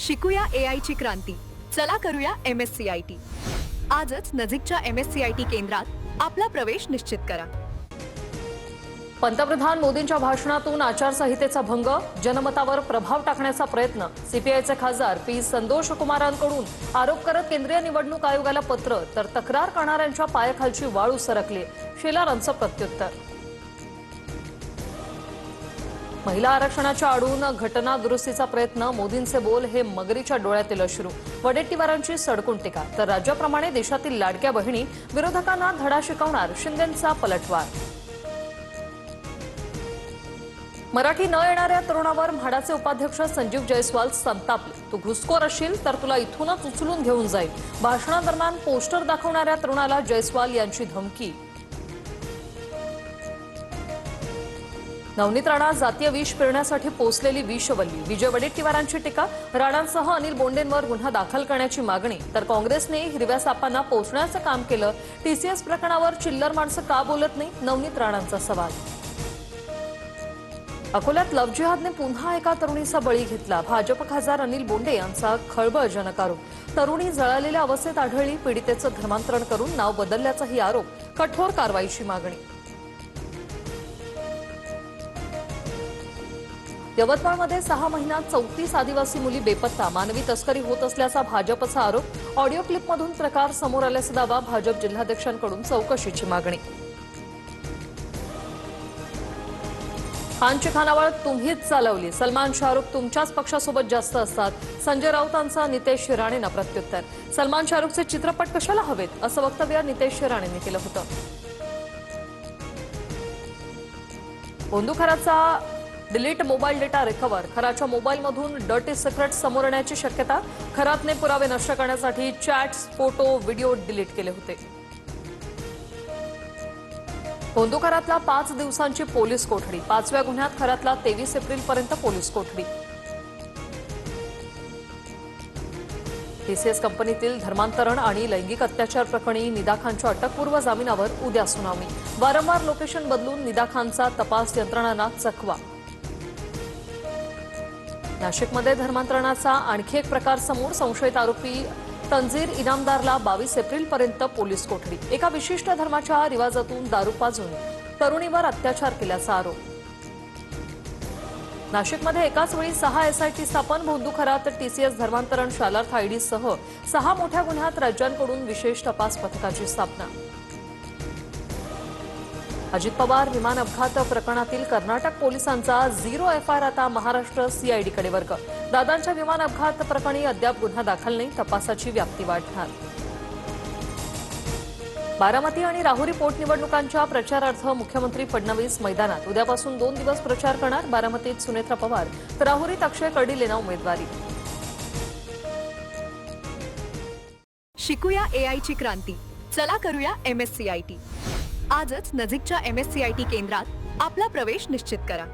शिकूया AI ची क्रांती. चला करूया MSCIT. आजच नजीकच्या MSCIT केंद्रात आपला प्रवेश निश्चित करा. पंतप्रधान मोदींच्या भाषणातून आचारसंहितेचा भंग, जनमतावर प्रभाव टाकण्याचा प्रयत्न. सीपीआयचे खासदार पी संतोष कुमारांकडून आरोप करत केंद्रीय निवडणूक आयोगाला पत्र, तर तक्रार करणाऱ्यांच्या पायाखालची वाळू सरकली. शेलारांचं प्रत्युत्तर. महिला आरक्षणाच्या आडून घटना दुरुस्तीचा प्रयत्न, मोदींचे बोल हे मगरीच्या डोळ्यातील अश्रू. वडेट्टीवारांची सडकून टीका, तर राज्याप्रमाणे देशातील लाडक्या बहिणी विरोधकांना धडा शिकवणार, शिंदेंचा पलटवार. मराठी न येणाऱ्या तरुणावर म्हाडाचे उपाध्यक्ष संजीव जयस्वाल संतापले. तू घुसखोर असशील तर तुला इथूनच उचलून घेऊन जाईल. भाषणादरम्यान पोस्टर दाखवणाऱ्या तरुणाला जयस्वाल यांची धमकी. नवनीत राणा जातीय विष पिळण्यासाठी पोचलेली विषवल्ली. विजय वडेट्टीवारांची टीका, राणांसह अनिल बोंडेंवर गुन्हा दाखल करण्याची मागणी. तर काँग्रेसने हिरव्या सापांना पोचण्याचं काम केलं. टीसीएस प्रकरणावर चिल्लर माणसं का बोलत नाही, नवनीत राणांचा सवाल. अकोल्यात लव्ह जिहादने पुन्हा एका तरुणीचा बळी घेतला. भाजप खासदार अनिल बोंडे यांचा खळबळजनक आरोप. तरुणी जळालेल्या अवस्थेत आढळली. पीडितेचं धर्मांतरण करून नाव बदलल्याचाही आरोप. कठोर कारवाईची मागणी. यवतमाळमध्ये 6 महिन्यात 34 आदिवासी मुली बेपत्ता. मानवी तस्करी होत असल्याचा भाजपचा आरोप. ऑडिओ क्लिपमधून प्रकार समोर आल्याचा दावा. भाजप जिल्हाध्यक्षांकडून चौकशीची मागणी. खानची खानावळ तुम्हीच चालवली. सलमान शाहरुख तुमच्याच पक्षासोबत जास्त असतात. संजय राऊतांचा नितेश राणेंना प्रत्युत्तर. सलमान शाहरुखचे चित्रपट कशाला हवेत, असं वक्तव्य नितेश राणेंनी केलं होतं. भोंदू खराचा डिलीट मोबाईल डेटा रिकव्हर. खराच्या मोबाईलमधून डर्टी सिक्रेट समोर येण्याची शक्यता. खरातने पुरावे नष्ट करण्यासाठी चॅट्स, फोटो, व्हिडिओ डिलीट केले होते. भोंदू खरातला 5 दिवसांची पोलीस कोठडी. 5व्या गुन्ह्यात खरातला 23 एप्रिलपर्यंत पोलीस कोठडी. टीसीएस कंपनीतील धर्मांतरण आणि लैंगिक अत्याचार प्रकरणी निदा खानच्या अटकपूर्व जामिनावर उद्या सुनावणी. वारंवार लोकेशन बदलून निदा खानचा तपास यंत्रणांना चकवा. नाशिकमध्ये धर्मांतरणाचा आणखी एक प्रकार समोर. संशयित आरोपी तंजीर इनामदारला 22 एप्रिलपर्यंत पोलीस कोठडी. एका विशिष्ट धर्माच्या रिवाजातून दारू पाजून तरुणीवर अत्याचार केल्याचा आरोप. नाशिकमध्ये एकाच वेळी 6 एसआयटी स्थापन. भोंदू खरात टीसीएस धर्मांतरण शालार्थ आयडीसह 6 मोठ्या गुन्ह्यात राज्यांकडून विशेष तपास पथकाची स्थापना. अजित पवार विमान अपघात प्रकरणातील कर्नाटक पोलिसांचा 0 एफआयआर आता महाराष्ट्र सीआयडीकडे वर्ग. दादांच्या विमान अपघात प्रकरणी अद्याप गुन्हा दाखल नाही. तपासाची व्याप्ती वाढणार. बारामती आणि राहुरी पोटनिवडणुकांच्या प्रचारार्थ मुख्यमंत्री फडणवीस मैदानात. उद्यापासून 2 दिवस प्रचार करणार. बारामतीत सुनेत्रा पवार तर राहुरीत अक्षय कर्डिल यांना उमेदवारी. शिकूया AI ची क्रांती. चला करूया MSCIT. आजच नजीकच्या MSCIT केंद्रात आपला प्रवेश निश्चित करा.